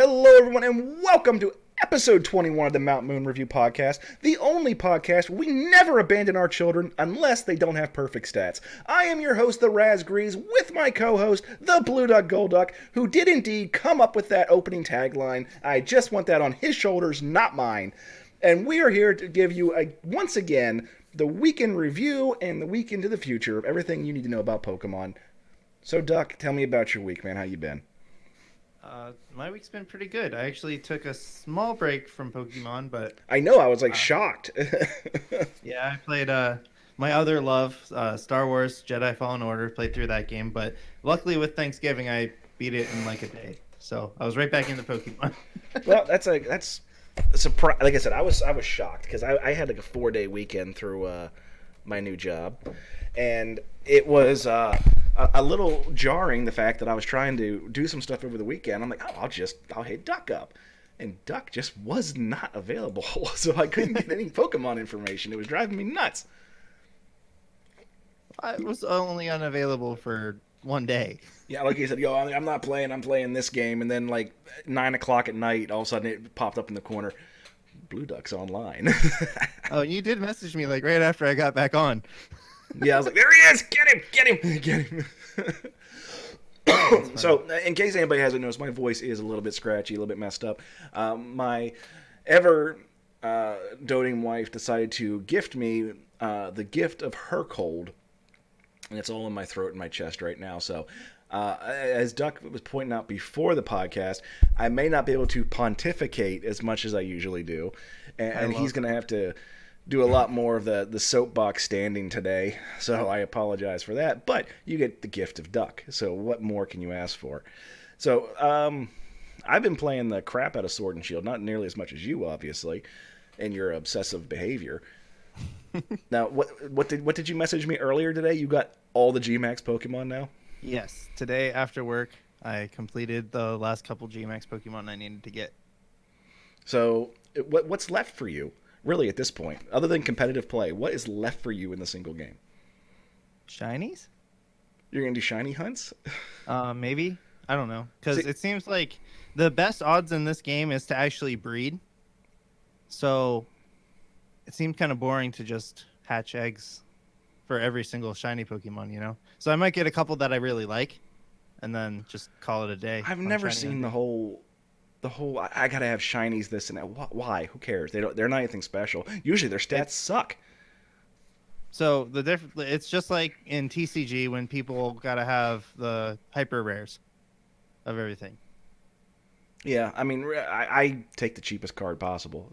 Hello, everyone, and welcome to episode 21 of the Mount Moon Review Podcast, the only podcast we never abandon our children unless they don't have perfect stats. I am your host, the Raz Grease, with my co-host, the Blue Duck Gold Duck, who did indeed come up with that opening tagline. I just want that on his shoulders, not mine. And we are here to give you, once again, the weekend review and the week into the future of everything you need to know about Pokemon. So, Duck, tell me about your week, man. How you been? My week's been pretty good. I actually took a small break from Pokemon, but I know, I was shocked. yeah, I played my other love, Star Wars Jedi Fallen Order, played through that game, but luckily with Thanksgiving I beat it in like a day. So I was right back into Pokemon. Well, that's a surprise. Like I said, I was shocked because I had like a 4-day weekend through my new job, and it was a little jarring, the fact that I was trying to do some stuff over the weekend. I'm like, oh, I'll hit Duck up. And Duck just was not available, so I couldn't get any Pokemon information. It was driving me nuts. I was only unavailable for one day. Yeah, like you said, I'm not playing, I'm playing this game. And then like 9 o'clock at night, all of a sudden it popped up in the corner. Blue Duck's online. Oh, you did message me like right after I got back on. Yeah, I was like, there he is! Get him! So, in case anybody hasn't noticed, my voice is a little bit scratchy, a little bit messed up. My ever doting wife decided to gift me the gift of her cold, and it's all in my throat and my chest right now. So, as Duck was pointing out before the podcast, I may not be able to pontificate as much as I usually do, and he's going to have to do a lot more of the soapbox standing today, so I apologize for that, but you get the gift of Duck, so what more can you ask for? So, I've been playing the crap out of Sword and Shield, not nearly as much as you, obviously, in your obsessive behavior. Now, what did you message me earlier today? You got all the Gmax Pokemon now? Yes, today after work, I completed the last couple Gmax Pokemon I needed to get. So, what's left for you? Really, at this point, other than competitive play, what is left for you in the single game? Shinies? You're going to do shiny hunts? Maybe. I don't know. Because it seems like the best odds in this game is to actually breed. So it seems kind of boring to just hatch eggs for every single shiny Pokemon, you know? So I might get a couple that I really like and then just call it a day. I've never seen the whole I gotta have shinies this and that. Why? Who cares? They're not anything special. Usually their stats suck. So it's just like in TCG when people gotta have the hyper rares of everything. Yeah, I mean, I take the cheapest card possible.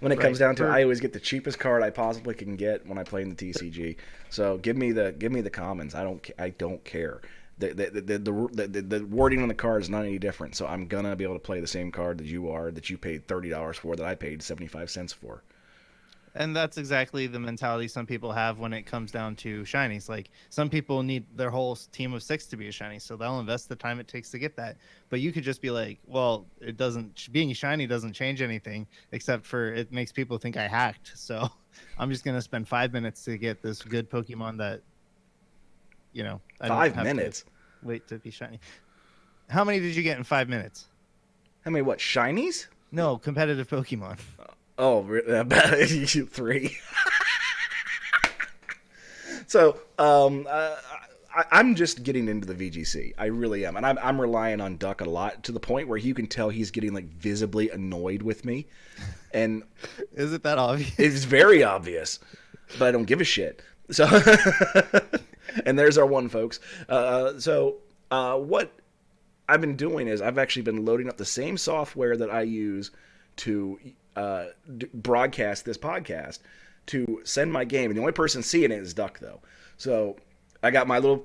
When it comes down to it, I always get the cheapest card I possibly can get when I play in the TCG. So give me the commons. I don't care. The wording on the card is not any different, so I'm gonna be able to play the same card that you paid $30 for, that I paid 75 cents for. And that's exactly the mentality some people have when it comes down to shinies. Like, some people need their whole team of 6 to be a shiny, so they'll invest the time it takes to get that. But you could just be like, well, being shiny doesn't change anything, except for it makes people think I hacked. So I'm just gonna spend 5 minutes to get this good Pokemon that, you know, I don't 5 minutes. Wait to be shiny. How many did you get in 5 minutes? How many? What, shinies? No, competitive Pokemon. Oh, about 3. So, I'm just getting into the VGC. I really am, and I'm relying on Duck a lot, to the point where you can tell he's getting like visibly annoyed with me. And is it that obvious? It's very obvious, but I don't give a shit. So. And there's our one, folks. What I've been doing is I've actually been loading up the same software that I use to broadcast this podcast to send my game. And the only person seeing it is Duck, though. So I got my little,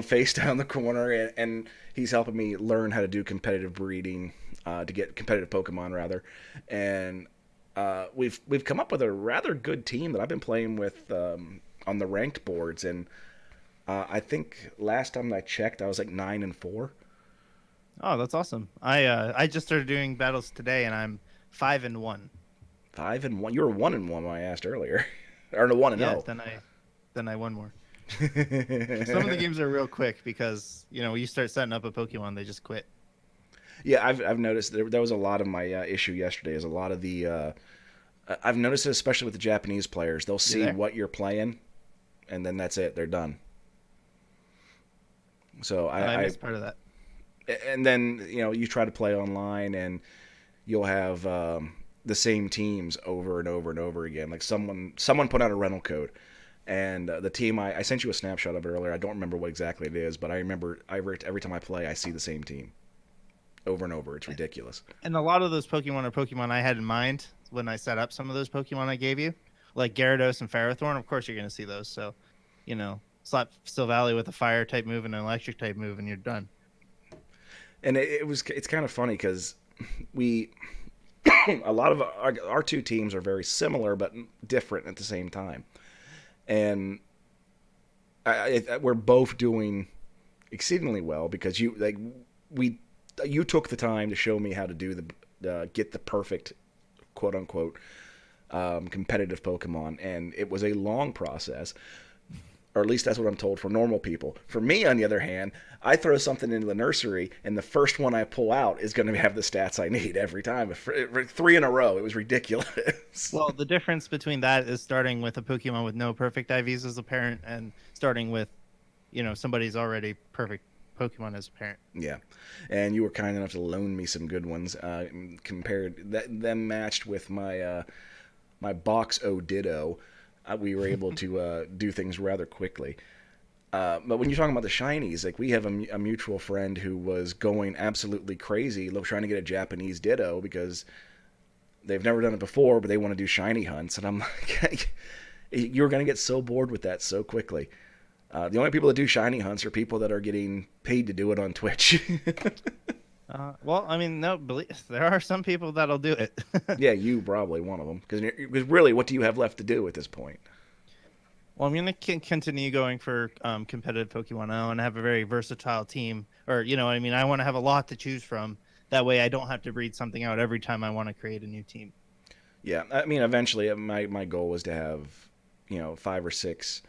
face down the corner, and he's helping me learn how to do competitive breeding, to get competitive Pokemon, rather. And we've come up with a rather good team that I've been playing with on the ranked boards, and I think last time I checked, I was like 9-4. Oh, that's awesome! I just started doing battles today, and I'm 5-1. 5-1. You were 1-1 when I asked earlier, or no, 1-0. Yeah, then I won more. Some of the games are real quick because, you start setting up a Pokemon, they just quit. Yeah, I've noticed there was a lot of my issue yesterday. Is a lot of the I've noticed it especially with the Japanese players. They'll You see there? what you're playing, and then that's it. They're done. So Oh, I I missed part of that. and then you try to play online, and you'll have the same teams over and over and over again. Like someone put out a rental code, and the team I sent you a snapshot of it earlier. I don't remember what exactly it is, but I remember every time I play, I see the same team over and over. It's ridiculous. And a lot of those Pokemon are Pokemon I had in mind when I set up some of those Pokemon I gave you, like Gyarados and Ferrothorn. Of course, you're going to see those. So, slap Silvally with a fire type move and an electric type move, and you're done. And it's kind of funny because we a lot of our two teams are very similar but different at the same time, and we're both doing exceedingly well because we you took the time to show me how to do the get the perfect quote unquote competitive Pokemon, and it was a long process. Or at least that's what I'm told for normal people. For me, on the other hand, I throw something into the nursery, and the first one I pull out is going to have the stats I need every time. Three in a row. It was ridiculous. Well, the difference between that is starting with a Pokemon with no perfect IVs as a parent and starting with, somebody's already perfect Pokemon as a parent. Yeah, and you were kind enough to loan me some good ones. Compared them matched with my box O Ditto, we were able to do things rather quickly. But when you're talking about the shinies, like we have a mutual friend who was going absolutely crazy, trying to get a Japanese Ditto because they've never done it before, but they want to do shiny hunts. And I'm like, you're going to get so bored with that so quickly. The only people that do shiny hunts are people that are getting paid to do it on Twitch. Well, I mean, no, there are some people that'll do it. Yeah, you probably one of them. Because really, what do you have left to do at this point? Well, I'm gonna continue going for competitive Pokemon. I want to have a very versatile team, or what I mean. I want to have a lot to choose from. That way, I don't have to breed something out every time I want to create a new team. Yeah, I mean, eventually, my goal was to have, 5 or 6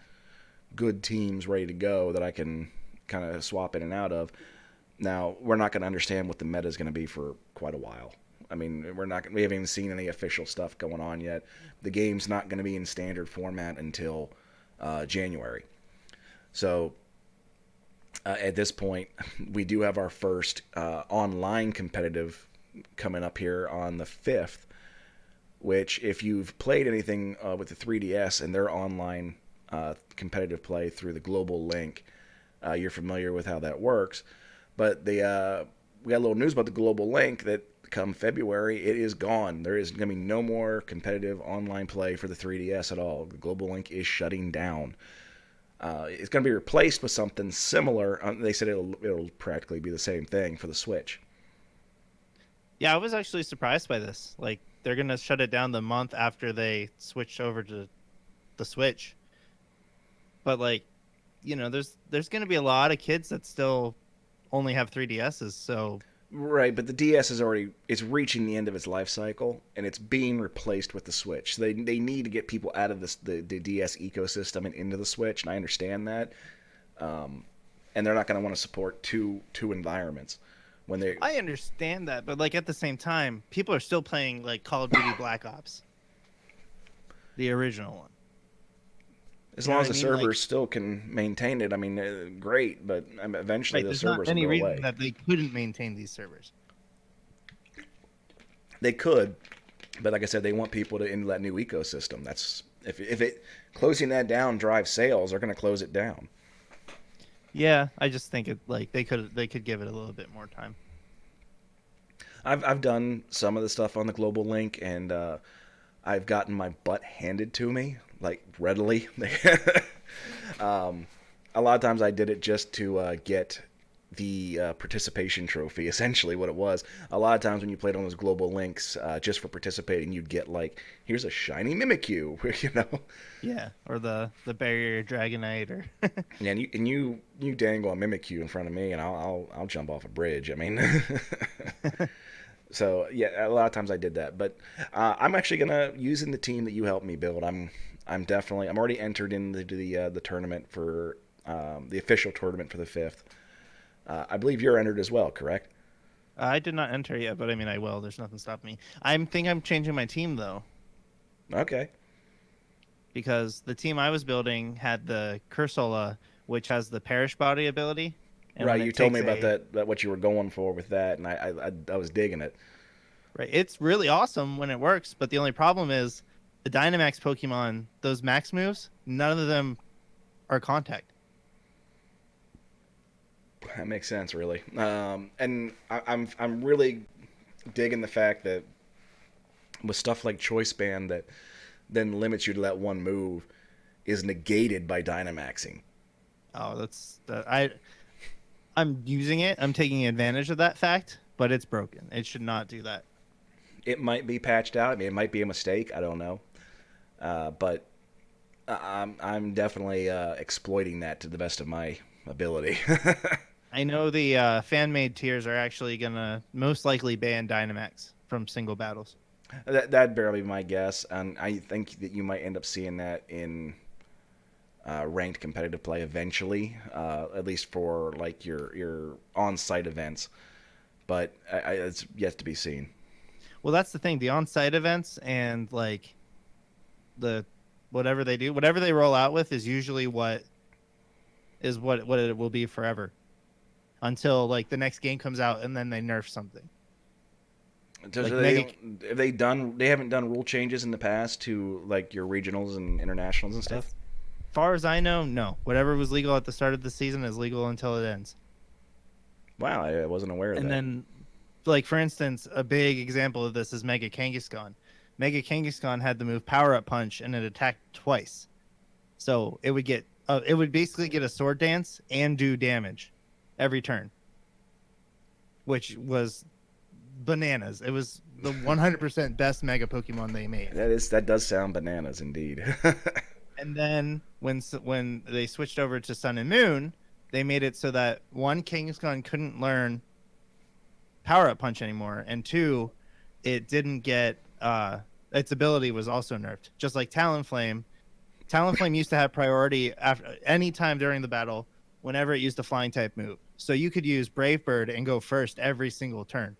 good teams ready to go that I can kind of swap in and out of. Now, we're not going to understand what the meta is going to be for quite a while. I mean, we haven't even seen any official stuff going on yet. The game's not going to be in standard format until January. So at this point, we do have our first online competitive coming up here on the 5th, which if you've played anything with the 3DS and their online competitive play through the global link, you're familiar with how that works. But we got a little news about the global link that come February, it is gone. There is going to be no more competitive online play for the 3DS at all. The global link is shutting down. It's going to be replaced with something similar. They said it'll practically be the same thing for the Switch. Yeah, I was actually surprised by this. Like, they're gonna shut it down the month after they switched over to the Switch. But like, there's gonna be a lot of kids that still only have 3DSs. So Right, but the DS it's reaching the end of its life cycle, and it's being replaced with the Switch. So they need to get people out of the DS ecosystem and into the Switch, and I understand that. And they're not going to want to support two environments when they. I understand that, but like at the same time, people are still playing like Call of Duty Black Ops, the original one. As You know long what as I the mean? Like, servers still can maintain it, I mean, great. But eventually, right? those There's not servers will any go reason away. that they couldn't maintain these servers. They could, but like I said, they want people to into that new ecosystem. That's if it closing that down drives sales, they're going to close it down. Yeah, I just think it like they could give it a little bit more time. I've done some of the stuff on the global link, and I've gotten my butt handed to me like readily. A lot of times I did it just to get the participation trophy. Essentially, what it was. A lot of times when you played on those global links, just for participating, you'd get like, "Here's a shiny Mimikyu," you know. Yeah, or the barrier Dragonite, or Yeah, and you dangle a Mimikyu in front of me, and I'll jump off a bridge. I mean, so yeah, a lot of times I did that. But I'm actually gonna using the team that you helped me build. I'm already entered into the tournament for the official tournament for the 5th. I believe you're entered as well, correct? I did not enter yet, but I mean, I will. There's nothing stopping me. I'm changing my team though, Okay. because the team I was building had the Cursola, which has the perish body ability, and when Right, you it told me takes about a that what you were going for with that, and I was digging it. right, it's really awesome when it works. But the only problem is the Dynamax Pokemon, those max moves, none of them are contact. That makes sense, really. And I'm really digging the fact that with stuff like Choice Band that then limits you to that one move is negated by Dynamaxing. Oh, that's that I'm using it. I'm taking advantage of that fact, but it's broken. It should not do that. It might be patched out. I mean, it might be a mistake. I don't know. But I'm definitely exploiting that to the best of my ability. I know the fan made tiers are actually gonna most likely ban Dynamax from single battles. That'd barely be my guess, and I think that you might end up seeing that in ranked competitive play eventually, at least for like your on-site events. But it's yet to be seen. Well, that's the thing. The on-site events and like the whatever they do, whatever they roll out with is usually what it will be forever until like the next game comes out and then they nerf something. Does Like Mega, have they done? They haven't done rule changes in the past to like your regionals and internationals and as stuff. far as I know, no. Whatever was legal at the start of the season is legal until it ends. Wow, I wasn't aware of And that. then, like for instance, a big example of this is Mega Kangaskhan. Mega Kangaskhan had the move Power Up Punch, and it attacked twice. So it would basically get a sword dance and do damage every turn, which was bananas. It was the 100% best Mega Pokemon they made. That does sound bananas indeed. And then when they switched over to Sun and Moon, they made it so that one Kangaskhan couldn't learn Power Up Punch anymore, and two, it didn't get its ability was also nerfed, just like Talonflame. Talonflame used to have priority after any time during the battle whenever it used a flying type move. So you could use Brave Bird and go first every single turn,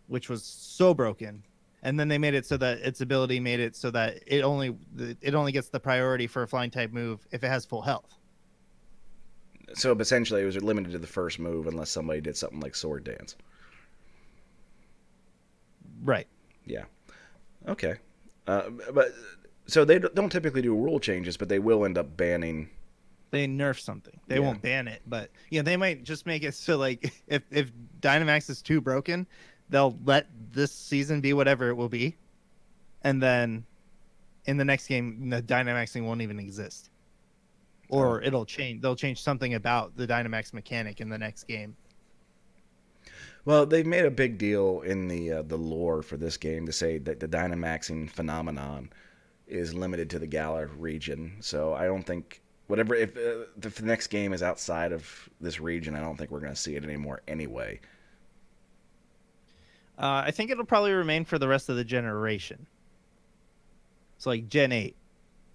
which was so broken. And then they made it so that its ability made it so that it only gets the priority for a flying type move if it has full health. So essentially, it was limited to the first move unless somebody did something like Sword Dance. Right. Yeah. Okay. But so they don't typically do rule changes, but they will end up banning. They nerf something. They Yeah. won't ban it, but they might just make it so like if Dynamax is too broken, they'll let this season be whatever it will be, and then in the next game the Dynamaxing won't even exist. Or it'll change. They'll change something about the Dynamax mechanic in the next game. Well, they've made a big deal in the lore for this game to say that the Dynamaxing phenomenon is limited to the Galar region. So I don't think whatever if the next game is outside of this region, I don't think we're going to see it anymore anyway. I think it'll probably remain for the rest of the generation. So like Gen 8.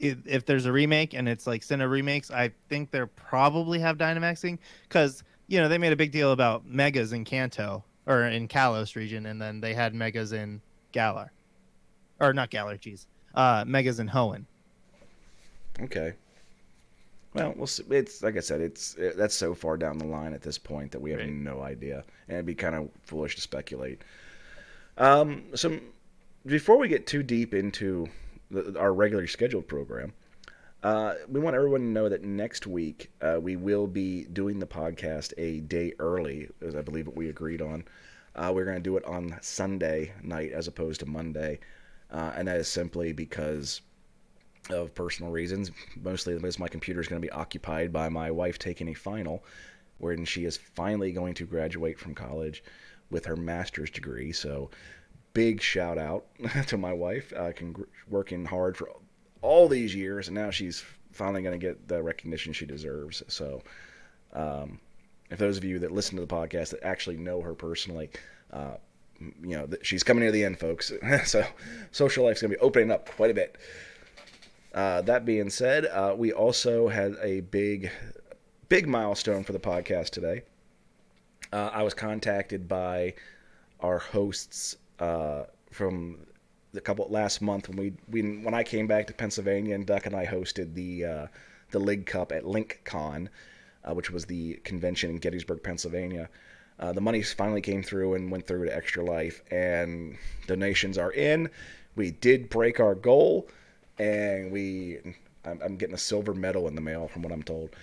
If there's a remake and it's like Sinnoh remakes, I think they'll probably have Dynamaxing because they made a big deal about Megas in Kanto or in Kalos region, and then they had Megas in Galar, or not Galar, geez, Megas in Hoenn. Okay. Well, we'll see. It's like I said, that's so far down the line at this point that we have Right. no idea, and it'd be kind of foolish to speculate. So before we get too deep into our regularly scheduled program, we want everyone to know that next week we will be doing the podcast a day early, as I believe what we agreed on. We're going to do it on Sunday night as opposed to Monday, and that is simply because of personal reasons. Mostly because my computer is going to be occupied by my wife taking a final, wherein she is finally going to graduate from college with her master's degree. So, big shout out to my wife, working hard for all these years, and now she's finally going to get the recognition she deserves. So, if those of you that listen to the podcast that actually know her personally, she's coming near the end, folks. So, social life's going to be opening up quite a bit. That being said, we also had a big milestone for the podcast today. I was contacted by our hosts from the couple last month when I came back to Pennsylvania, and Duck and I hosted the League Cup at LinkCon, which was the convention in Gettysburg, Pennsylvania. The money finally came through and went through to Extra Life, and donations are in. We did break our goal, and I'm getting a silver medal in the mail from what I'm told.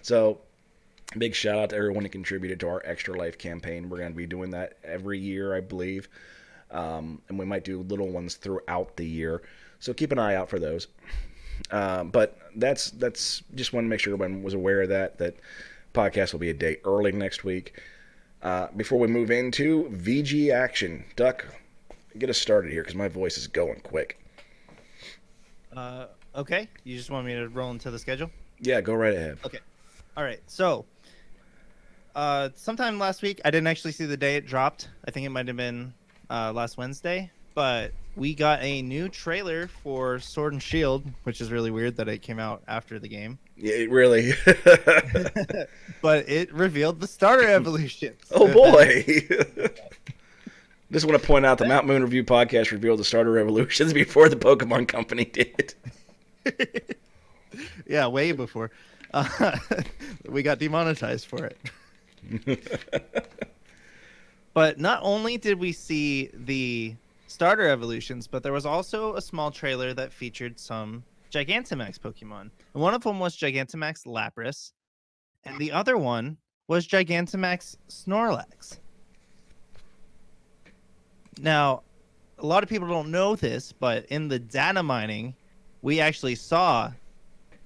So big shout out to everyone who contributed to our Extra Life campaign. We're going to be doing that every year, I believe. And we might do little ones throughout the year. So keep an eye out for those. But that's just want to make sure everyone was aware of that podcast will be a day early next week. Before we move into VG action, Duck, get us started here because my voice is going quick. Okay. You just want me to roll into the schedule? Yeah, go right ahead. Okay. All right. So, sometime last week, I didn't actually see the day it dropped. I think it might have been last Wednesday, but we got a new trailer for Sword and Shield, which is really weird that it came out after the game. Yeah, it really. But it revealed the starter evolutions. Oh boy. Just want to point out the Mount Moon Review podcast revealed the starter evolutions before the Pokemon Company did. Yeah, way before. We got demonetized for it. But not only did we see the starter evolutions, but there was also a small trailer that featured some Gigantamax Pokemon. And one of them was Gigantamax Lapras, and the other one was Gigantamax Snorlax. Now, a lot of people don't know this, but in the data mining, we actually saw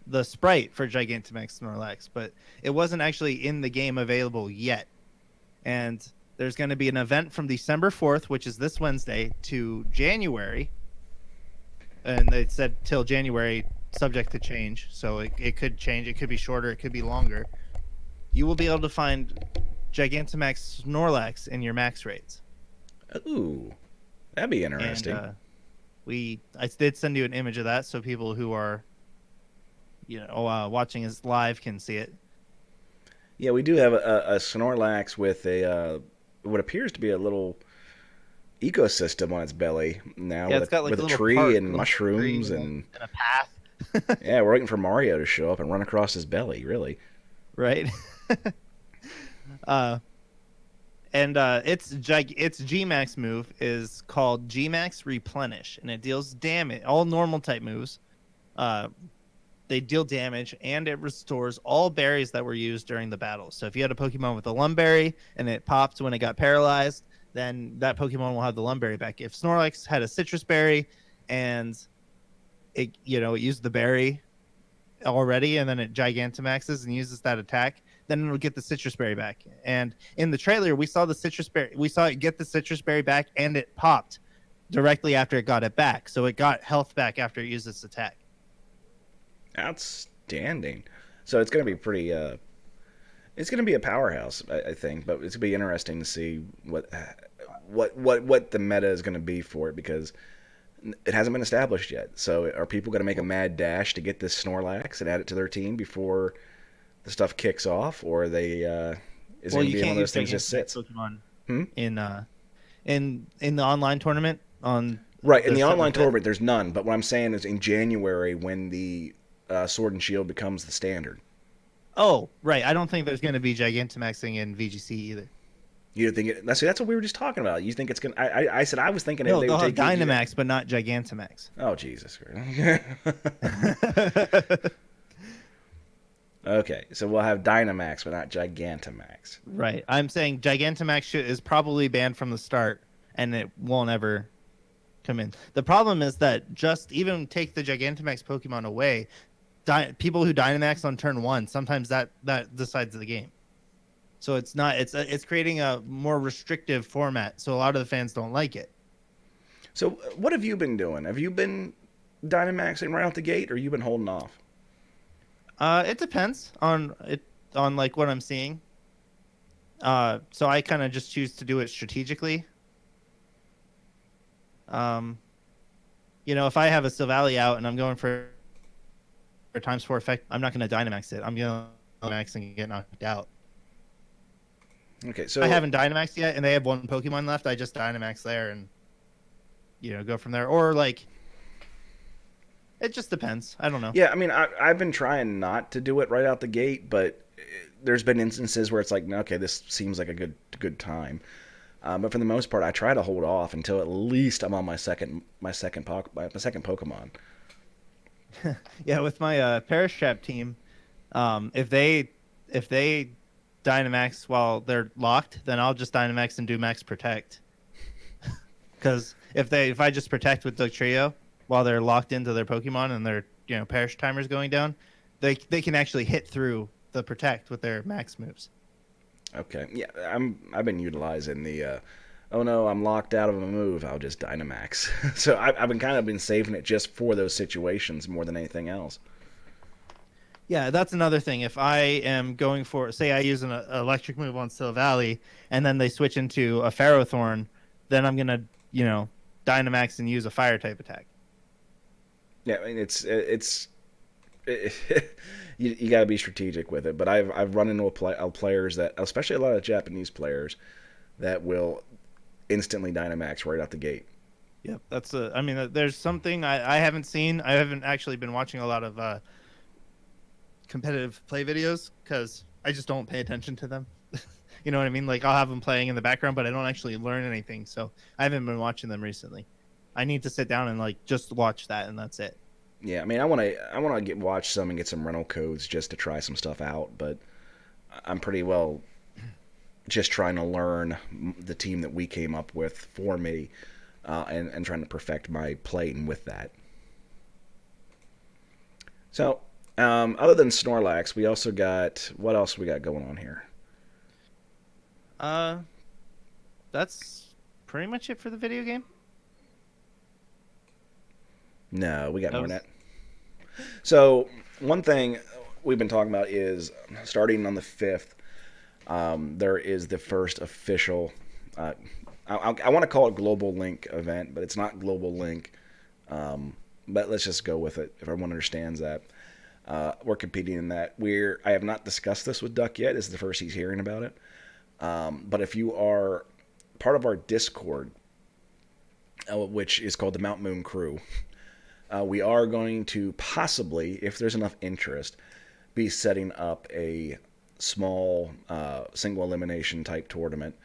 the sprite for Gigantamax Snorlax, but it wasn't actually in the game available yet. And there's going to be an event from December 4th, which is this Wednesday, to January. And they said till January, subject to change. So it could change. It could be shorter. It could be longer. You will be able to find Gigantamax Snorlax in your max rates. Ooh, that'd be interesting. And, I did send you an image of that so people who are watching us live can see it. Yeah, we do have a Snorlax with what appears to be a little ecosystem on its belly now. Yeah, with it's got like a a tree park, and mushrooms and a path. yeah, we're waiting for Mario to show up and run across his belly. Really, right? Its Gmax move is called Gmax Replenish, and it deals damage. All normal type moves, they deal damage, and it restores all berries that were used during the battle. So if you had a Pokemon with a Lumberry and it popped when it got paralyzed, then that Pokemon will have the Lumberry back. If Snorlax had a Citrus Berry and it used the berry already, and then it Gigantamaxes and uses that attack, then it'll get the Citrus Berry back. And in the trailer, we saw it get the Citrus Berry back, and it popped directly after it got it back. So it got health back after it used its attack. outstanding. So it's going to be pretty. It's going to be a powerhouse, I think. But it's going to be interesting to see what the meta is going to be for it, because it hasn't been established yet. So are people going to make a mad dash to get this Snorlax and add it to their team before the stuff kicks off, or are they? Is it going to be one of those things that just sits? Pokemon in the online tournament on right in the online tournament. There's none, but what I'm saying is in January when the Sword and Shield becomes the standard. Oh, right. I don't think there's going to be Gigantamaxing in VGC either. You think it? That's what we were just talking about. You think it's gonna? I said I was thinking no, they they'll would have take Dynamax, but not Gigantamax. Oh Jesus! Okay, so we'll have Dynamax, but not Gigantamax. Right. I'm saying Gigantamax is probably banned from the start, and it won't ever come in. The problem is that just even take the Gigantamax Pokemon away, people who Dynamax on turn 1, sometimes that decides the game. So it's not. It's creating a more restrictive format, so a lot of the fans don't like it. So what have you been doing? Have you been Dynamaxing right out the gate, or you been holding off? It depends on like what I'm seeing. So I kind of just choose to do it strategically. If I have a Silvally out and I'm going for times 4 effect, I'm not going to Dynamax it. I'm going to Dynamax and get knocked out. Okay, so I haven't Dynamaxed yet, and they have one Pokemon left. I just Dynamax there and go from there. Or like, it just depends. I don't know. yeah, I mean, I've been trying not to do it right out the gate, but there's been instances where it's like, okay, this seems like a good time. But for the most part, I try to hold off until at least I'm on my second Pokemon. Yeah, with my Perish Trap team, if they Dynamax while they're locked, then I'll just Dynamax and do Max Protect. Because if I just protect with Dugtrio while they're locked into their Pokemon and their Perish timer's going down, they can actually hit through the Protect with their Max moves. Okay, yeah, I've been utilizing the. Oh no, I'm locked out of a move. I'll just Dynamax. So I've been saving it just for those situations more than anything else. Yeah, that's another thing. If I am going for, say, I use an electric move on Still Valley, and then they switch into a Ferrothorn, then I'm gonna, Dynamax and use a Fire type attack. Yeah, I mean you got to be strategic with it. But I've run into players that, especially a lot of Japanese players, that will instantly Dynamax right out the gate. Yep, I mean, there's something I haven't seen. I haven't actually been watching a lot of competitive play videos because I just don't pay attention to them. You know what I mean? Like I'll have them playing in the background, but I don't actually learn anything. So I haven't been watching them recently. I need to sit down and like just watch that, and that's it. Yeah, I mean, I want to watch some and get some rental codes just to try some stuff out, but I'm pretty well just trying to learn the team that we came up with for me, and trying to perfect my playing with that. So, other than Snorlax, we also got what else we got going on here? Uh, that's pretty much it for the video game. No, we got That more than was... that. So, one thing we've been talking about is starting on the 5th. There is the first official. I want to call it Global Link event, but it's not Global Link. But let's just go with it if everyone understands that. We're competing in that. I have not discussed this with Duck yet. This is the first he's hearing about it. But if you are part of our Discord, which is called the Mount Moon Crew, we are going to possibly, if there's enough interest, be setting up a small single elimination type tournament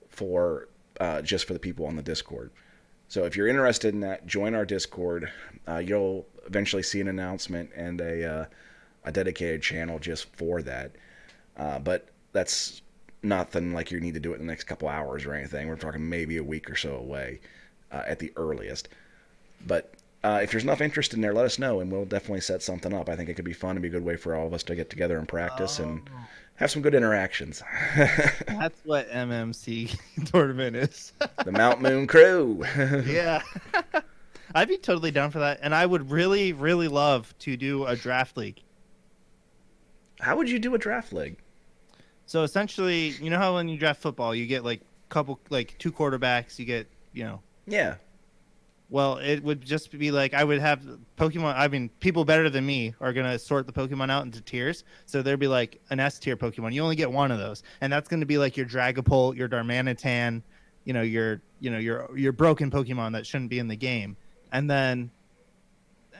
for just for the people on the Discord. So if you're interested in that, join our Discord. You'll eventually see an announcement and a dedicated channel just for that. But that's nothing like you need to do it in the next couple hours or anything. We're talking maybe a week or so away at the earliest. But if there's enough interest in there, let us know, and we'll definitely set something up. I think it could be fun and be a good way for all of us to get together and practice and have some good interactions. That's what MMC tournament is. The Mount Moon Crew. Yeah. I'd be totally down for that. And I would really, really love to do a draft league. How would you do a draft league? So essentially, you know how when you draft football, you get like two quarterbacks, you get, Yeah. Well, it would just be like I would have Pokemon. I mean, people better than me are gonna sort the Pokemon out into tiers. So there'd be like an S tier Pokemon. You only get one of those, and that's gonna be like your Dragapult, your Darmanitan, your broken Pokemon that shouldn't be in the game. And then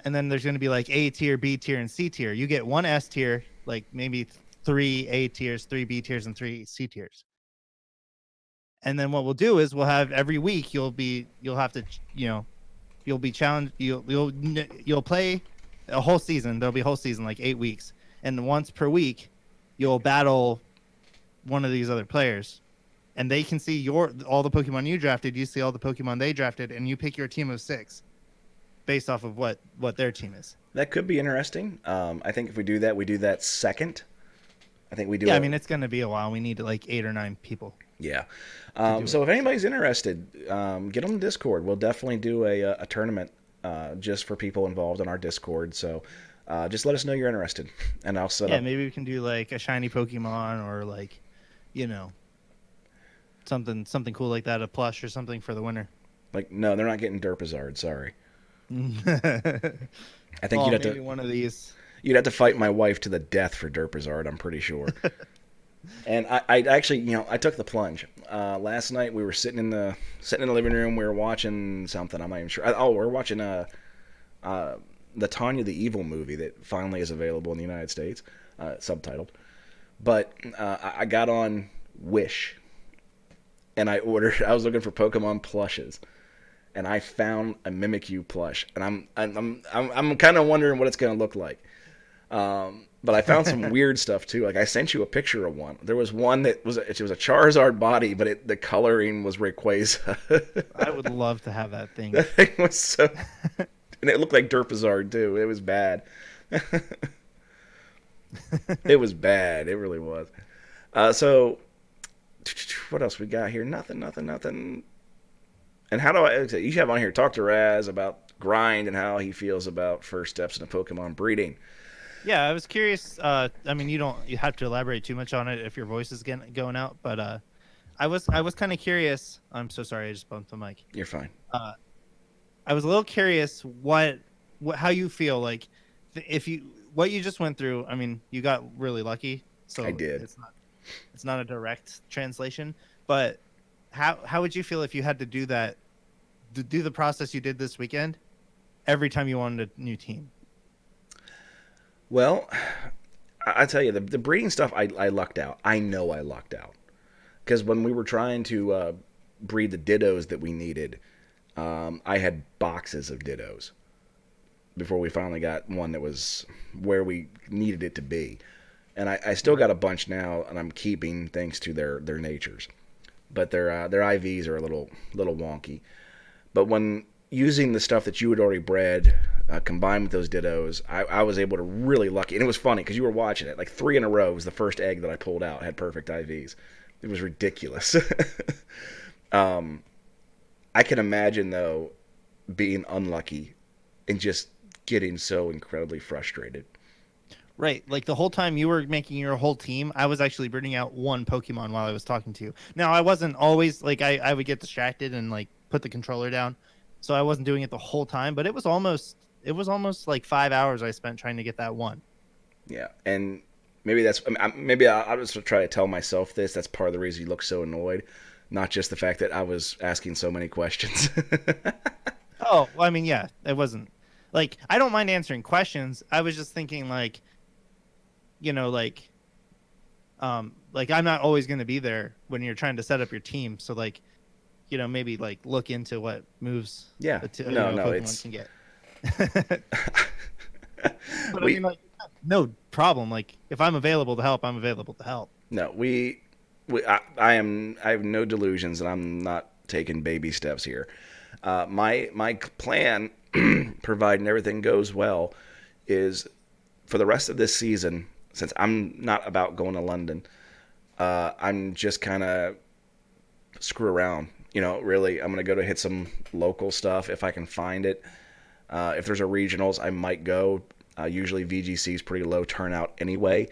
there's gonna be like A tier, B tier, and C tier. You get one S tier, like maybe 3 A tiers, 3 B tiers, and 3 C tiers. And then what we'll do is we'll have every week you'll have to you'll be challenged. You'll play a whole season. There'll be a whole season, like 8 weeks, and once per week, you'll battle one of these other players, and they can see all the Pokemon you drafted. You see all the Pokemon they drafted, and you pick your team of 6 based off of what their team is. That could be interesting. I think if we do that second. I think we do. Yeah, I mean it's gonna be a while. We need like 8 or 9 people. Yeah. So if anybody's interested, get on the Discord. We'll definitely do a tournament just for people involved on our Discord. So just let us know you're interested, and I'll set up. Yeah, maybe we can do like a shiny Pokemon or like, something cool like that, a plush or something for the winner. Like, no, they're not getting Derpazard. Sorry. I think you'd have maybe one of these. You'd have to fight my wife to the death for Derpizard, I'm pretty sure. And I actually, I took the plunge. Last night we were sitting in the living room. We were watching something. I'm not even sure. We're watching the Tanya the Evil movie that finally is available in the United States, subtitled. But I got on Wish, and I ordered. I was looking for Pokemon plushes, and I found a Mimikyu plush, and I'm kind of wondering what it's going to look like. But I found some weird stuff too. Like I sent you a picture of one. There was one that was it was a Charizard body, but the coloring was Rayquaza. I would love to have that thing. That thing was so, and it looked like Derpizard too. It was bad. It was bad. It really was. So what else we got here? Nothing. And how do you have on here? Talk to Raz about grind and how he feels about first steps in the Pokemon breeding. Yeah, I was curious. I mean, you have to elaborate too much on it if your voice is going out. But I was kind of curious. I'm so sorry, I just bumped the mic. You're fine. I was a little curious how you feel like what you just went through. I mean, you got really lucky. So I did. It's not a direct translation, but how would you feel if you had to do that, to do the process you did this weekend every time you wanted a new team? Well, I tell you, the breeding stuff, I lucked out. I know I lucked out. Because when we were trying to breed the Dittos that we needed, I had boxes of Dittos before we finally got one that was where we needed it to be. And I still got a bunch now, and I'm keeping thanks to their natures. But their IVs are a little wonky. But when using the stuff that you had already bred, combined with those Dittos, I was able to really lucky. And it was funny because you were watching it. Like 3 in a row was the first egg that I pulled out, had perfect IVs. It was ridiculous. I can imagine, though, being unlucky and just getting so incredibly frustrated. Right. Like the whole time you were making your whole team, I was actually bringing out one Pokemon while I was talking to you. Now, I wasn't always like I would get distracted and like put the controller down. So I wasn't doing it the whole time, but it was almost like 5 hours I spent trying to get that one. Yeah. And maybe I'll just try to tell myself this. That's part of the reason you look so annoyed, not just the fact that I was asking so many questions. Oh, well, I mean, yeah, it wasn't like I don't mind answering questions. I was just thinking like like I'm not always going to be there when you're trying to set up your team. So like, maybe like look into what moves. Yeah. Pokemon can get. But I mean, like, no problem. Like if I'm available to help, I'm available to help. No, I have no delusions, and I'm not taking baby steps here. My plan, providing everything goes well, is for the rest of this season. Since I'm not about going to London, I'm just kind of screw around. Really, I'm going to go to hit some local stuff if I can find it. If there's a regionals, I might go. Usually VGC is pretty low turnout anyway.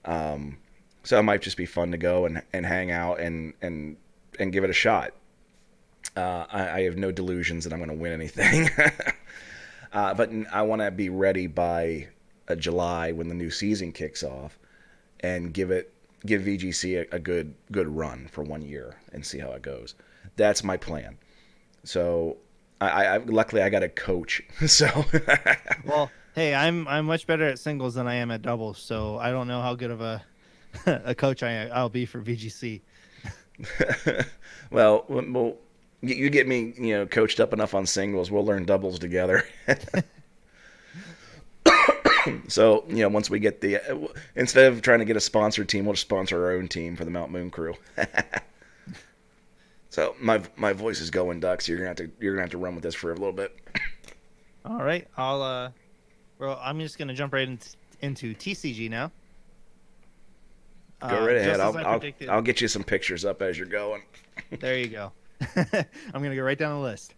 So it might just be fun to go and hang out and give it a shot. I have no delusions that I'm going to win anything. But I want to be ready by July when the new season kicks off and give VGC a good run for 1 year and see how it goes. That's my plan. So I luckily I got a coach. So well, hey, I'm much better at singles than I am at doubles, so I don't know how good of a coach I'll be for VGC. Well, you get me coached up enough on singles, we'll learn doubles together. So, once we get instead of trying to get a sponsored team, we'll just sponsor our own team for the Mount Moon crew. So my voice is going, Ducks. You're gonna have to run with this for a little bit. All right, I'm just gonna jump right into TCG now. Go right ahead. I'll get you some pictures up as you're going. There you go. I'm gonna go right down the list.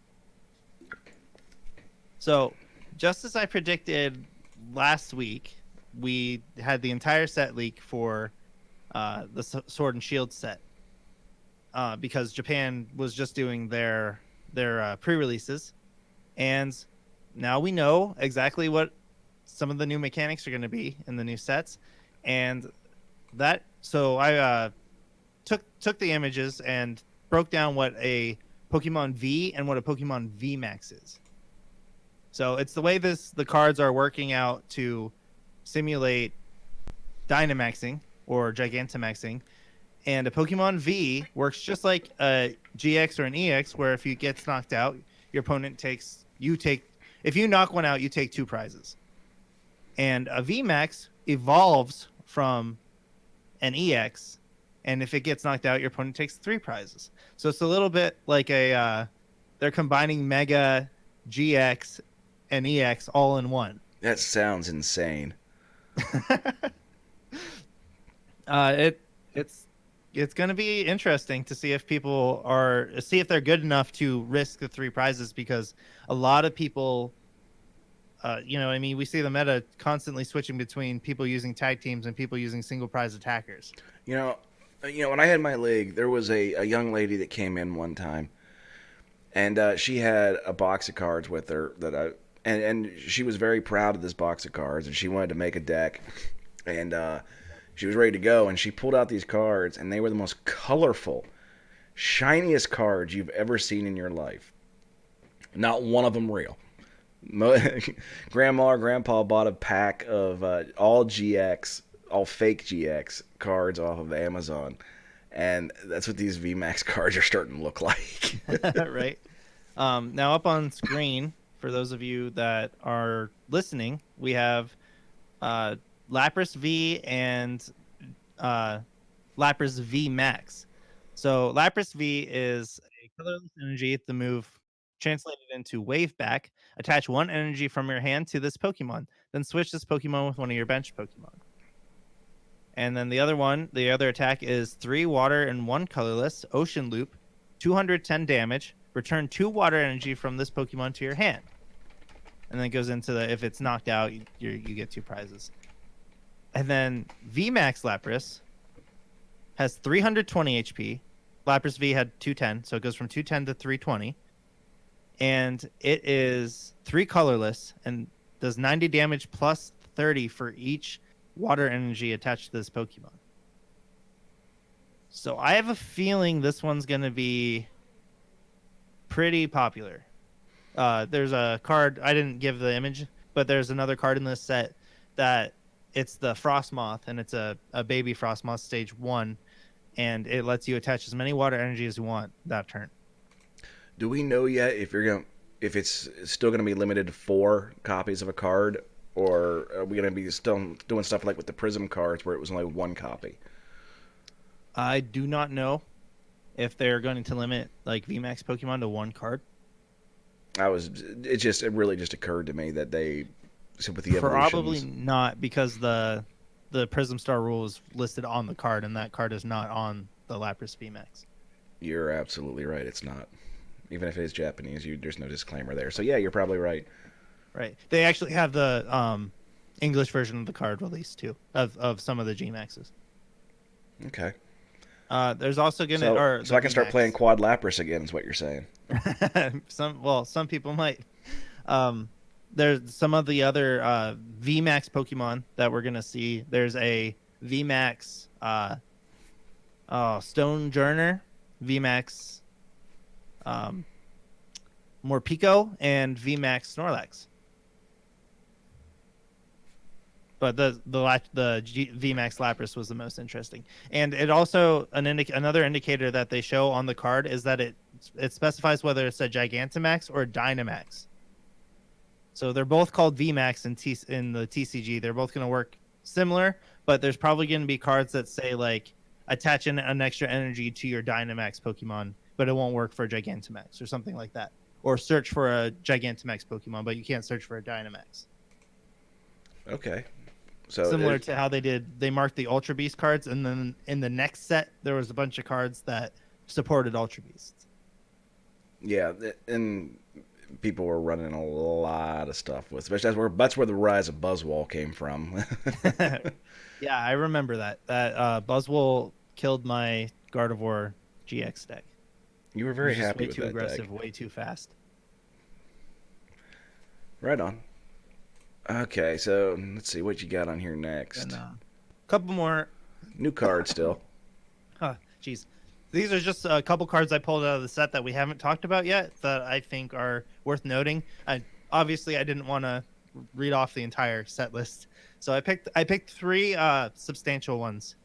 So, just as I predicted last week, we had the entire set leak for the Sword and Shield set because Japan was just doing their pre-releases, and now we know exactly what some of the new mechanics are going to be in the new sets, and I took the images and broke down what a Pokemon V and what a Pokemon V Max is. So it's the way the cards are working out to simulate Dynamaxing or Gigantamaxing, and a Pokemon V works just like a GX or an EX, where if you get knocked out, your opponent if you knock one out, you take 2 prizes. And a V Max evolves from an EX, and if it gets knocked out, your opponent takes 3 prizes. So it's a little bit like they're combining Mega, GX, and EX all in one. That sounds insane. It's going to be interesting to see if they're good enough to risk the 3 prizes, because a lot of people, I mean, we see the meta constantly switching between people using tag teams and people using single prize attackers. When I had my league, there was a young lady that came in one time, and she had a box of cards with her and she was very proud of this box of cards, and she wanted to make a deck, and she was ready to go, and she pulled out these cards, and they were the most colorful, shiniest cards you've ever seen in your life. Not one of them real. Grandma or Grandpa bought a pack of all GX, all fake GX cards off of Amazon, and that's what these VMAX cards are starting to look like. Right. Now up on screen, for those of you that are listening, we have Lapras V and Lapras V Max. So Lapras V is a colorless energy. The move translated into Wave Back. Attach 1 energy from your hand to this Pokemon. Then switch this Pokemon with one of your bench Pokemon. And then the other attack is 3 water and 1 colorless, Ocean Loop, 210 damage. Return 2 water energy from this Pokemon to your hand. And then it goes into if it's knocked out, you get 2 prizes. And then VMAX Lapras has 320 HP. Lapras V had 210, so it goes from 210 to 320. And it is 3 colorless and does 90 damage plus 30 for each water energy attached to this Pokemon. So I have a feeling this one's going to be pretty popular. There's a card, I didn't give the image, but there's another card in this set that it's the Frostmoth, and it's a baby Frostmoth stage 1, and it lets you attach as many water energy as you want that turn. Do we know yet if it's still going to be limited to 4 copies of a card, or are we going to be still doing stuff like with the Prism cards where it was only 1 copy? I do not know if they're going to limit like VMAX Pokemon to 1 card. It really just occurred to me that they, with the probably evolutions, not, because the Prism Star rule is listed on the card, and that card is not on the Lapras VMAX. You're absolutely right. It's not. Even if it is Japanese, there's no disclaimer there. So yeah, you're probably right. Right. They actually have the English version of the card released too, of some of the Gmaxes. Okay. There's also gonna so I can start playing Quad Lapras again, is what you're saying. Some people might. There's some of the other VMAX Pokemon that we're gonna see. There's a VMAX Stonejourner, VMAX Morpeko, and VMAX Snorlax. But the VMAX Lapras was the most interesting, and it also another indicator that they show on the card is that it specifies whether it's a Gigantamax or a Dynamax. So they're both called VMAX in the TCG. They're both going to work similar, but there's probably going to be cards that say like attach an extra energy to your Dynamax Pokemon, but it won't work for a Gigantamax or something like that. Or search for a Gigantamax Pokemon, but you can't search for a Dynamax. Okay. So similar to how they marked the Ultra Beast cards, and then in the next set there was a bunch of cards that supported Ultra Beasts. Yeah, and people were running a lot of stuff with, especially that's where the rise of Buzzwole came from. Yeah, I remember that Buzzwole killed my Gardevoir GX deck. You were very happy with that deck. Way too aggressive, deck. way too fast. Right on. Okay, so let's see what you got on here And next. a couple more. New card still. Huh, jeez. These are just a couple cards I pulled out of the set that we haven't talked about yet that I think are worth noting. Obviously I didn't want to read off the entire set list, so I picked three substantial ones.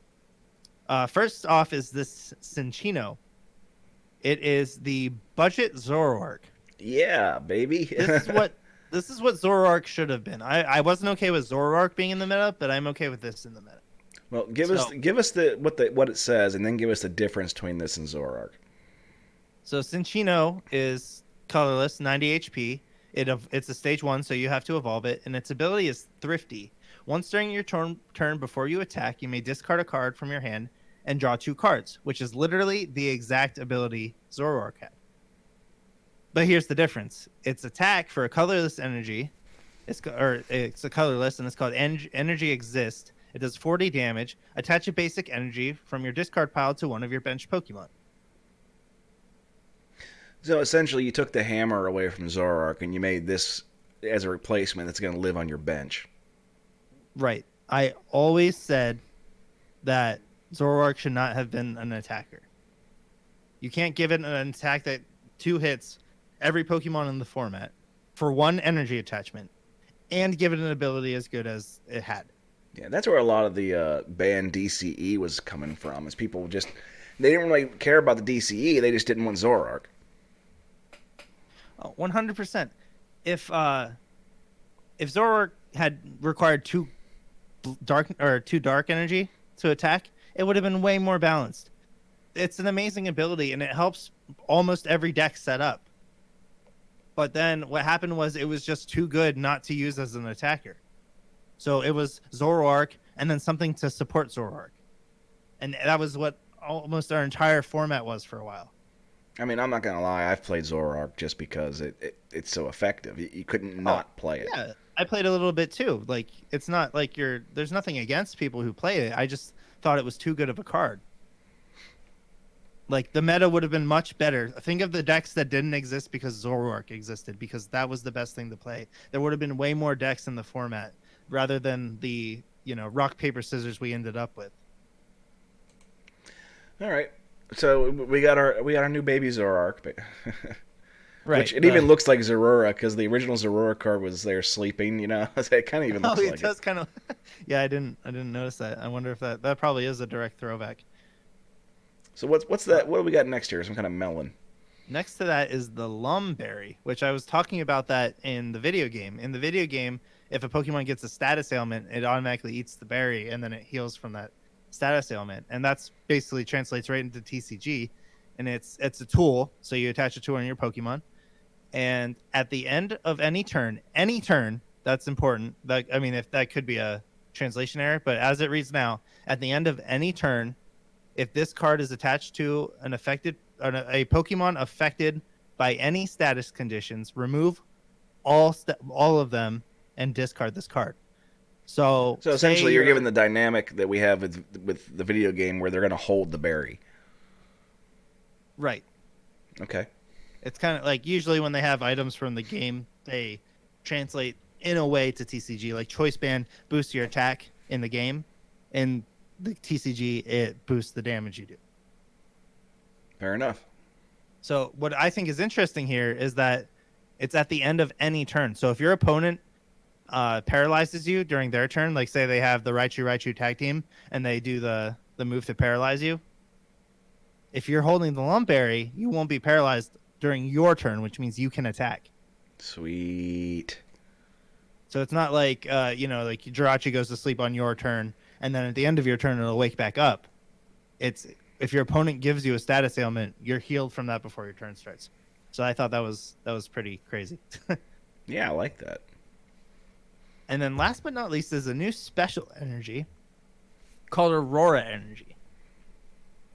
First off is this Cinchino. It is the budget Zoroark. Yeah, baby. This is what Zoroark should have been. I wasn't okay with Zoroark being in the meta, but I'm okay with this in the meta. Well, So give us what it says, and then give us the difference between this and Zoroark. so Cinchino is colorless, 90 HP. It's a stage 1, so you have to evolve it, and its ability is Thrifty. Once during your turn before you attack, you may discard a card from your hand and draw 2 cards, which is literally the exact ability Zoroark had. But here's the difference. Its attack for a colorless energy, it's a colorless, and it's called Energy Exist. It does 40 damage. Attach a basic energy from your discard pile to one of your bench Pokemon. So essentially, you took the hammer away from Zoroark, and you made this as a replacement that's going to live on your bench. Right. I always said that Zoroark should not have been an attacker. You can't give it an attack that 2 hits every Pokemon in the format for 1 energy attachment and give it an ability as good as it had. Yeah, that's where a lot of the banned DCE was coming from. Is people just they didn't really care about the DCE; they just didn't want Zoroark. Oh, 100%. If Zoroark had required 2 dark energy to attack, it would have been way more balanced. It's an amazing ability, and it helps almost every deck set up. But then what happened was it was just too good not to use as an attacker. So it was Zoroark and then something to support Zoroark. And that was what almost our entire format was for a while. I mean, I'm not gonna lie. I've played Zoroark just because it's so effective. You couldn't not play it. Yeah, I played a little bit too. Like, it's not like there's nothing against people who play it. I just thought it was too good of a card. Like, the meta would have been much better. Think of the decks that didn't exist because Zoroark existed, because that was the best thing to play. There would have been way more decks in the format rather than the, rock, paper, scissors we ended up with. All right. So we got our new baby Zoroark, Right. which it even looks like Zorora because the original Zorora card was there sleeping. It kind of even looks like it does kind of. Yeah, I didn't notice that. I wonder if that probably is a direct throwback. So what's that? What do we got next here? Some kind of melon. Next to that is the Lumberry, which I was talking about that in the video game. In the video game, if a Pokemon gets a status ailment, it automatically eats the berry and then it heals from that status ailment. And that's basically translates right into TCG. And it's a tool, so you attach a tool on your Pokemon. And at the end of any turn, that's important. If that could be a translation error, but as it reads now, at the end of any turn, if this card is attached to a Pokemon affected by any status conditions, remove all of them and discard this card. So essentially, you're given the dynamic that we have with the video game where they're going to hold the berry. Right. Okay. It's kind of like usually when they have items from the game, they translate in a way to TCG. Like Choice Band boosts your attack in the game, and the TCG, it boosts the damage you do. Fair enough. So what I think is interesting here is that it's at the end of any turn. So if your opponent paralyzes you during their turn, like say they have the Raichu tag team and they do the move to paralyze you, if you're holding the Lumberry, you won't be paralyzed during your turn, which means you can attack. Sweet. So it's not like like Jirachi goes to sleep on your turn, and then at the end of your turn it'll wake back up. It's if your opponent gives you a status ailment, you're healed from that before your turn starts. So I thought that was pretty crazy. Yeah, I like that. And then last but not least is a new special energy called Aurora Energy.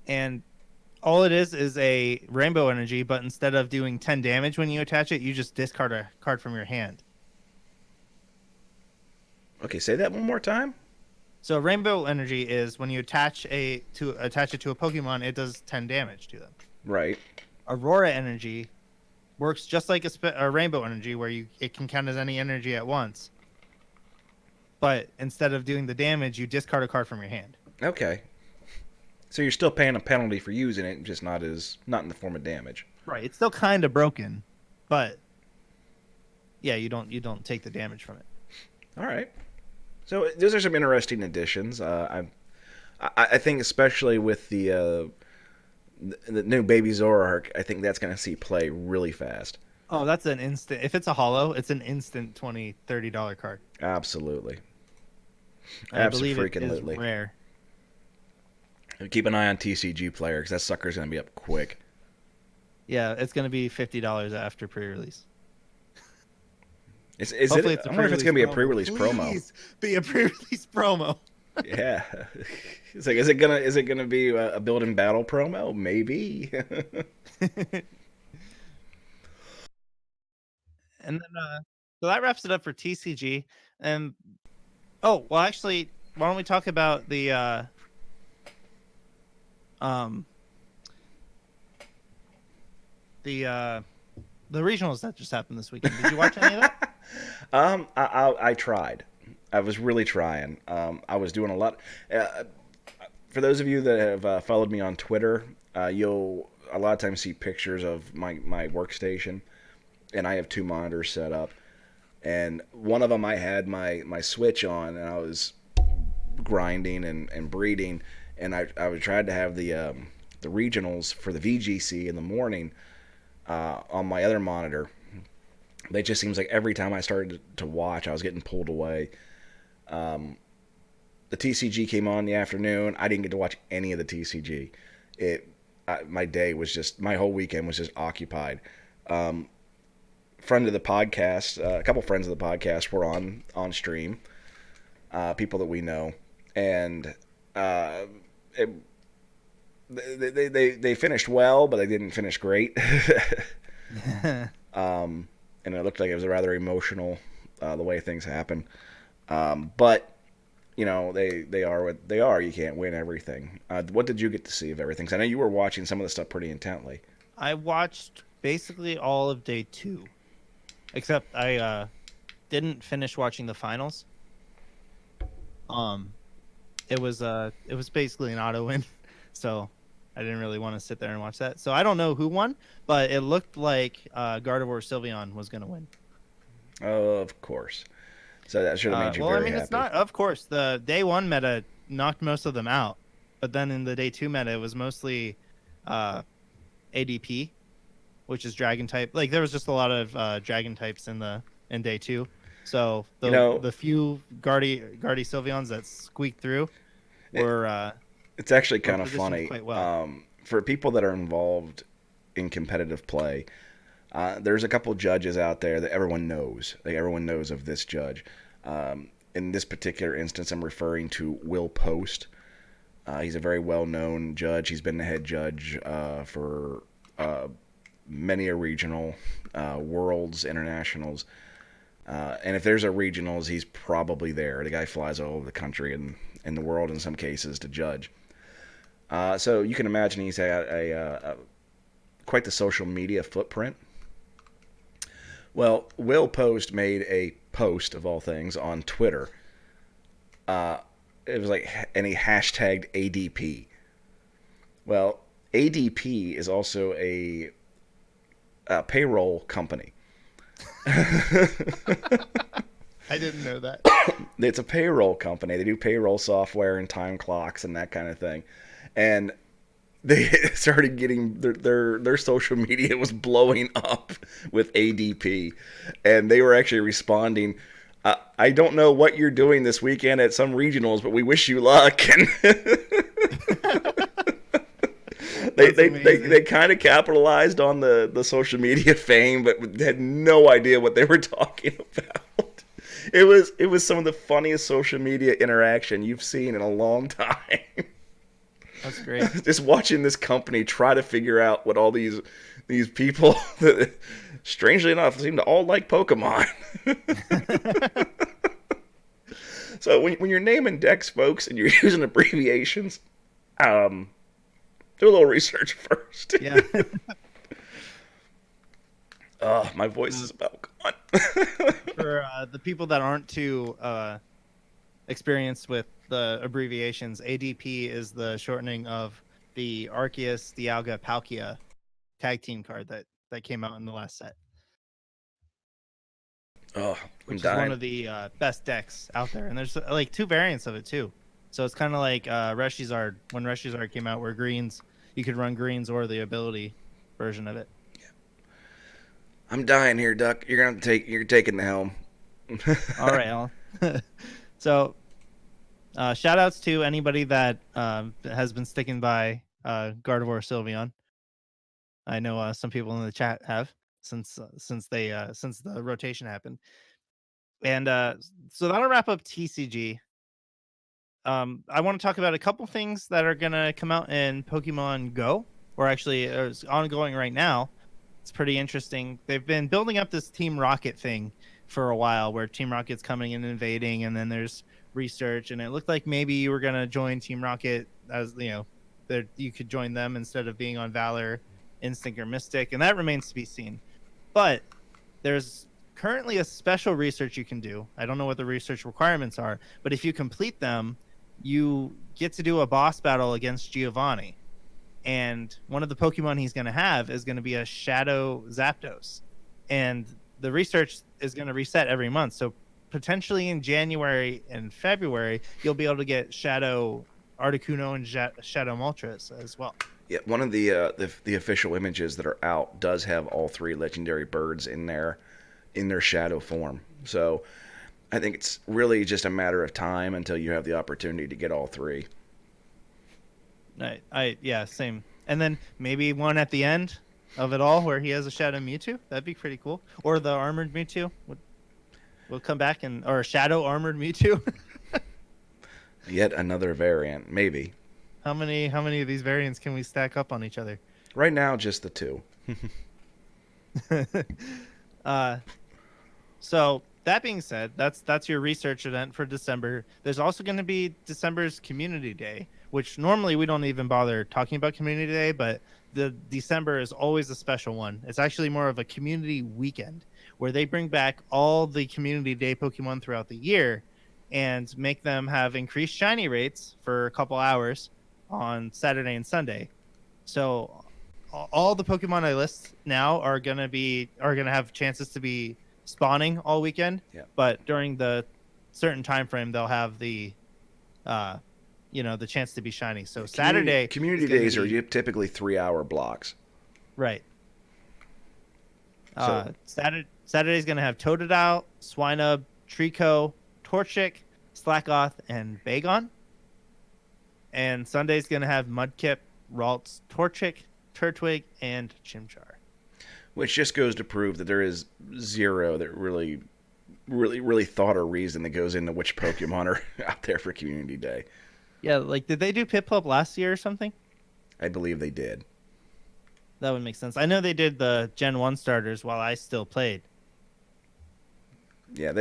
And all it is a rainbow energy, but instead of doing 10 damage when you attach it, you just discard a card from your hand. Okay, say that one more time. So rainbow energy is when you attach it to a Pokemon, it does 10 damage to them. Right. Aurora energy works just like a rainbow energy, where it can count as any energy at once. but instead of doing the damage, you discard a card from your hand. Okay. So you're still paying a penalty for using it, just not in the form of damage. Right. It's still kind of broken, but yeah, you don't take the damage from it. All right. So those are some interesting additions. I think especially with the new Baby Zoroark, I think that's going to see play really fast. Oh, that's an instant. If it's a holo, it's an instant $20-$30 card. Absolutely. I believe it is Absolutely. rare. Keep an eye on TCG player because that sucker's going to be up quick. Yeah, it's going to be $50 after pre-release. Is Hopefully it? I wonder if it's going to be a pre-release promo. Please be a pre-release promo. Yeah. It's like, is it gonna be a build and battle promo? Maybe. And then so that wraps it up for TCG. And oh, well actually, why don't we talk about um the regionals that just happened this weekend. Did you watch any of that? I tried. I was really trying. I was doing a lot. For those of you that have followed me on Twitter, you'll a lot of times see pictures of my workstation, and I have two monitors set up. And one of them I had my Switch on, and I was grinding and breeding, and I tried to have the regionals for the VGC in the morning on my other monitor. It just seems like every time I started to watch, I was getting pulled away. The TCG came on in the afternoon. I didn't get to watch any of the TCG. My whole weekend was just occupied. Friend of the podcast, a couple friends of the podcast were on stream. People that we know, and they finished well, but they didn't finish great. And it looked like it was rather emotional the way things happen. But you know, they are what they are. You can't win everything. What did you get to see of everything? 'Cause I know you were watching some of the stuff pretty intently. I watched basically all of day 2, except I didn't finish watching the finals. It was basically an auto win, so I didn't really want to sit there and watch that. So I don't know who won, but it looked like Gardevoir Sylveon was going to win. Of course. So that should have made you very happy. It's not. Of course, the day 1 meta knocked most of them out, but then in the day 2 meta, it was mostly ADP, which is Dragon type. Like there was just a lot of Dragon types in day 2. So the few Guardy Sylveons that squeaked through were. It's actually kind of funny. Quite well. For people that are involved in competitive play, there's a couple judges out there that everyone knows. Like everyone knows of this judge. In this particular instance, I'm referring to Will Post. He's a very well-known judge. He's been the head judge for many a regional, worlds, internationals. And if there's a regionals, he's probably there. The guy flies all over the country and in the world in some cases to judge. So you can imagine he's had quite the social media footprint. Well, Will Post made a post, of all things, on Twitter. It was like, and he hashtagged ADP. Well, ADP is also a payroll company. I didn't know that. It's a payroll company. They do payroll software and time clocks and that kind of thing. And they started getting their social media was blowing up with ADP, and they were actually responding. I don't know what you're doing this weekend at some regionals, but we wish you luck. And they kind of capitalized on the social media fame, but had no idea what they were talking about. It was some of the funniest social media interaction you've seen in a long time. That's great. Just watching this company try to figure out what all these people that, strangely enough, seem to all like Pokemon. So when you're naming decks, folks, and you're using abbreviations, do a little research first. Yeah. Oh, my voice is about gone. For the people that aren't too experience with the abbreviations, ADP is the shortening of the Arceus Dialga Palkia tag team card that came out in the last set, Oh, I'm which is one dying. of the best decks out there. And there's like 2 variants of it too. So it's kind of like Reshizard, when Reshizard came out, where greens, you could run greens or the ability version of it. I'm dying here, Duck. You're taking the helm. All right, Alan. So shout outs to anybody that has been sticking by Gardevoir Sylveon. I know some people in the chat have since the rotation happened. And so that'll wrap up TCG. I want to talk about a couple things that are going to come out in Pokemon Go, or actually it's ongoing right now. It's pretty interesting. They've been building up this Team Rocket thing for a while, where Team Rocket's coming and invading, and then there's research, and it looked like maybe you were going to join Team Rocket, as you know, that you could join them instead of being on Valor, Instinct, or Mystic, and that remains to be seen. But there's currently a special research you can do. I don't know what the research requirements are, but if you complete them, you get to do a boss battle against Giovanni. And one of the Pokemon he's going to have is going to be a Shadow Zapdos. And the research is going to reset every month. So potentially in January and February, you'll be able to get Shadow Articuno and Shadow Moltres as well. Yeah, one of the official images that are out does have all 3 legendary birds in their shadow form. So I think it's really just a matter of time until you have the opportunity to get all 3. Yeah, same. And then maybe one at the end of it all where he has a Shadow Mewtwo. That'd be pretty cool. Or the Armored Mewtwo will come back, or Shadow Armored Mewtwo. Yet another variant, maybe. How many of these variants can we stack up on each other? Right now, just the 2. So that being said, that's your research event for December. There's also going to be December's Community Day, which normally we don't even bother talking about Community Day, but the December is always a special one. It's actually more of a community weekend where they bring back all the Community Day Pokemon throughout the year and make them have increased shiny rates for a couple hours on Saturday and Sunday. So all the Pokemon I list now are gonna have chances to be spawning all weekend. Yeah. But during the certain time frame, they'll have the the chance to be shiny. So Saturday community days are typically 3-hour blocks. Right. Saturday's gonna have Totodile, Swinub, Trico, Torchic, Slackoth, and Bagon. And Sunday's going to have Mudkip, Ralts, Torchic, Turtwig, and Chimchar. Which just goes to prove that there is zero that really thought or reason that goes into which Pokemon are out there for Community Day. Yeah, like, did they do Piplup last year or something? I believe they did. That would make sense. I know they did the Gen 1 starters while I still played. Yeah,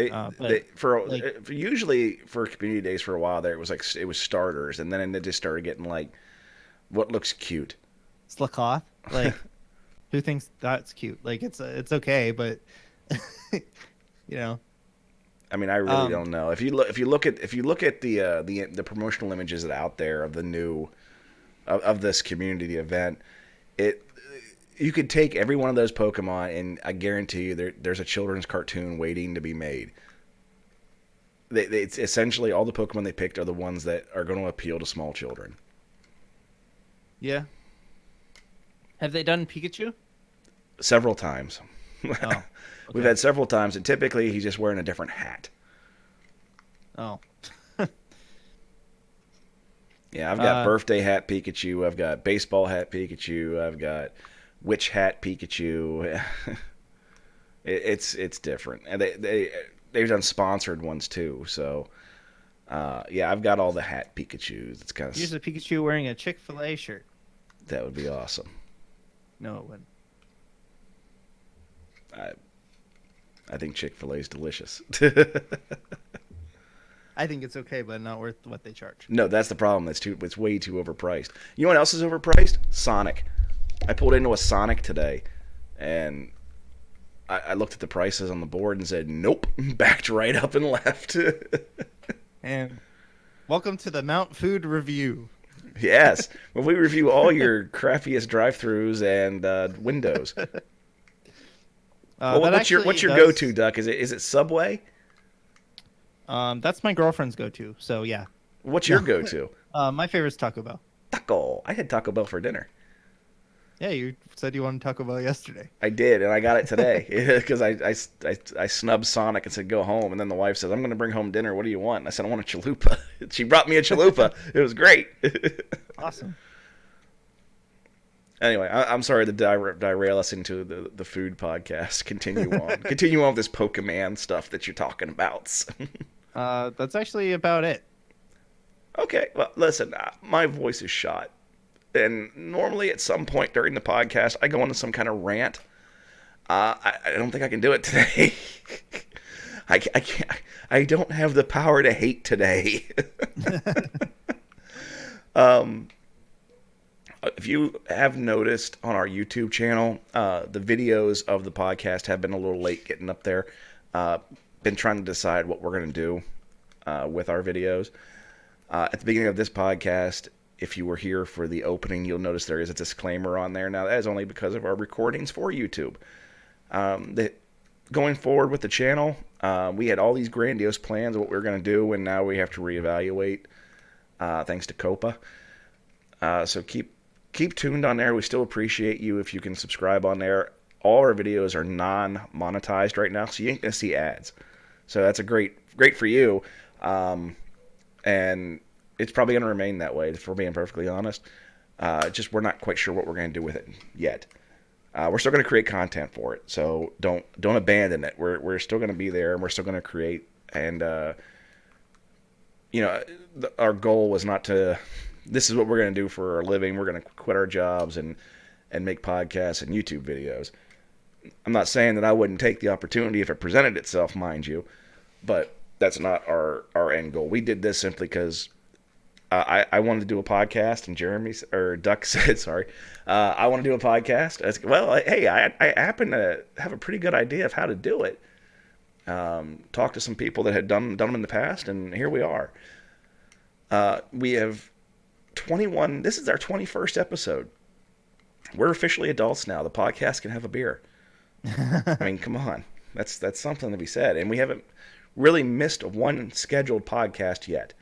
usually for Community Days for a while there it was starters, and then it just started getting like what looks cute. Slackoth, like who thinks that's cute? Like it's okay, but I mean, I really don't know. If you look at the promotional images that are out there of the new of this community event, you could take every one of those Pokemon, and I guarantee you there's a children's cartoon waiting to be made. It's essentially all the Pokemon they picked are the ones that are going to appeal to small children. Yeah. Have they done Pikachu? Several times. Oh, okay. We've had several times, and typically he's just wearing a different hat. Oh. Yeah, I've got birthday hat Pikachu. I've got baseball hat Pikachu. I've got witch hat Pikachu. It's different, and they've done sponsored ones too. So yeah, I've got all the hat Pikachus. It's kind of here's a Pikachu wearing a Chick-fil-A shirt. That would be awesome. No, it wouldn't. I think Chick-fil-A is delicious. I think it's okay, but not worth what they charge. No, that's the problem. It's way too overpriced. You know what else is overpriced? Sonic. I pulled into a Sonic today, and I looked at the prices on the board and said, nope, backed right up and left. And welcome to the Mount Food Review. Yes, when we review all your crappiest drive-throughs and windows. Well, That what's actually your go-to, does. Duck? Is it Subway? That's my girlfriend's go-to. So yeah. What's No. your go-to? My favorite's Taco Bell. Taco. I had Taco Bell for dinner. Yeah, you said you wanted Taco Bell yesterday. I did, and I got it today because I snubbed Sonic and said go home, and then the wife says I'm going to bring home dinner. What do you want? And I said I want a chalupa. She brought me a chalupa. It was great. Awesome. Anyway, I'm sorry to derail us into the food podcast. Continue on. Continue on with this Pokemon stuff that you're talking about. That's actually about it. Okay, well, listen, my voice is shot. And normally at some point during the podcast, I go into some kind of rant. I don't think I can do it today. I can't. I don't have the power to hate today. If you have noticed on our YouTube channel, the videos of the podcast have been a little late getting up there. Been trying to decide what we're going to do with our videos. At the beginning of this podcast, if you were here for the opening, you'll notice there is a disclaimer on there. Now, that is only because of our recordings for YouTube. Going forward with the channel, we had all these grandiose plans of what we were going to do, and now we have to reevaluate thanks to COPA. So keep tuned on there. We still appreciate you if you can subscribe on there. All our videos are non-monetized right now, so you ain't going to see ads. So that's a great for you. And it's probably going to remain that way, if we're being perfectly honest. Just we're not quite sure what we're going to do with it yet. We're still going to create content for it, so don't abandon it. We're still going to be there, and we're still going to create. And our goal was not to. This is what we're going to do for our living. We're going to quit our jobs and make podcasts and YouTube videos. I'm not saying that I wouldn't take the opportunity if it presented itself, mind you, but that's not our end goal. We did this simply because I wanted to do a podcast, and Duck said, sorry, I want to do a podcast. I said, well, hey, I happen to have a pretty good idea of how to do it. Talked to some people that had done them in the past, and here we are. We have 21. This is our 21st episode. We're officially adults now. The podcast can have a beer. I mean, come on. That's something to be said. And we haven't really missed one scheduled podcast yet.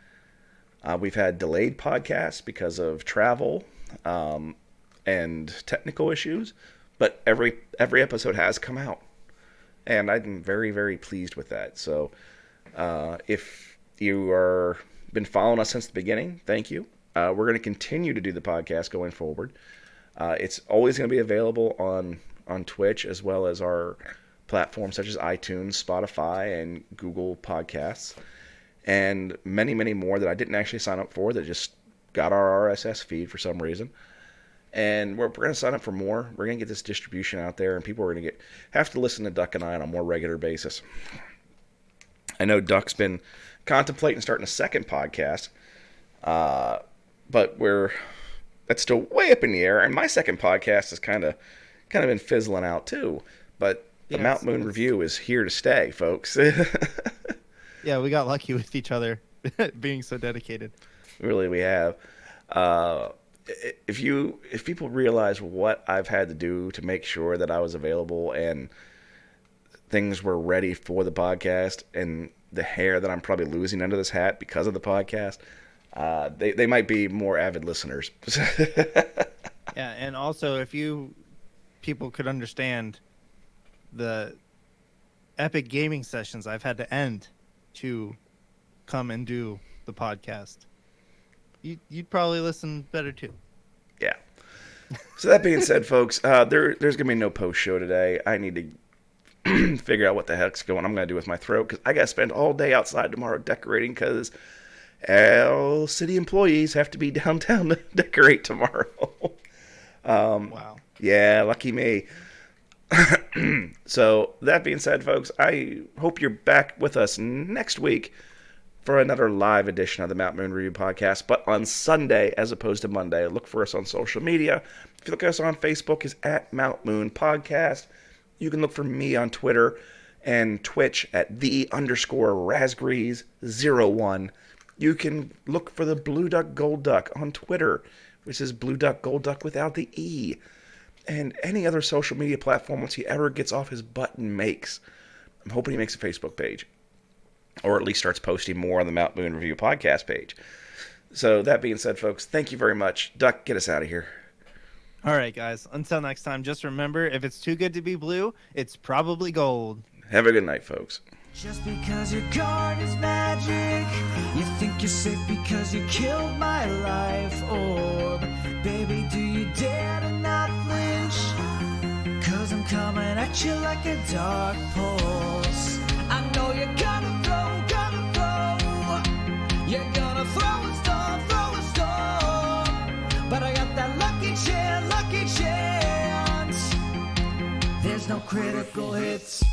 We've had delayed podcasts because of travel and technical issues, but every episode has come out, and I'm very, very pleased with that. So, if you are been following us since the beginning, thank you. We're going to continue to do the podcast going forward. It's always going to be available on Twitch as well as our platforms such as iTunes, Spotify, and Google Podcasts, and many, many more that I didn't actually sign up for that just got our RSS feed for some reason. And we're going to sign up for more. We're going to get this distribution out there, and people are going to have to listen to Duck and I on a more regular basis. I know Duck's been contemplating starting a second podcast, but that's still way up in the air. And my second podcast has kind of been fizzling out too. But the Mount Moon Review is here to stay, folks. Yeah, we got lucky with each other being so dedicated. Really, we have. If people realize what I've had to do to make sure that I was available and things were ready for the podcast, and the hair that I'm probably losing under this hat because of the podcast, they might be more avid listeners. Yeah, and also if people could understand the epic gaming sessions I've had to end to come and do the podcast, you'd probably listen better too. Yeah. So that being said, folks, there's going to be no post show today. I need to figure out what the heck's I'm going to do with my throat, because I got to spend all day outside tomorrow decorating, because city employees have to be downtown to decorate tomorrow. Wow. Yeah, lucky me. So that being said, folks, I hope you're back with us next week for another live edition of the Mount Moon Review podcast, but on Sunday as opposed to Monday. Look for us on social media. If you look at us on Facebook, it's at Mount Moon Podcast. You can look for me on Twitter and Twitch at _Raspberries01. You can look for the Blue Duck Gold Duck on Twitter, which is Blue Duck Gold Duck without the E. And any other social media platform once he ever gets off his butt and makes. I'm hoping he makes a Facebook page. Or at least starts posting more on the Mount Moon Review podcast page. So that being said, folks, thank you very much. Duck, get us out of here. All right, guys. Until next time, just remember, if it's too good to be blue, it's probably gold. Have a good night, folks. Just because your card is magic, you think you're safe because you killed my life orb. Baby, do you dare to not flinch? Cause I'm coming at you like a dark pulse. I know you're gonna throw. You're gonna throw a storm. But I got that lucky chance. There's no critical hits.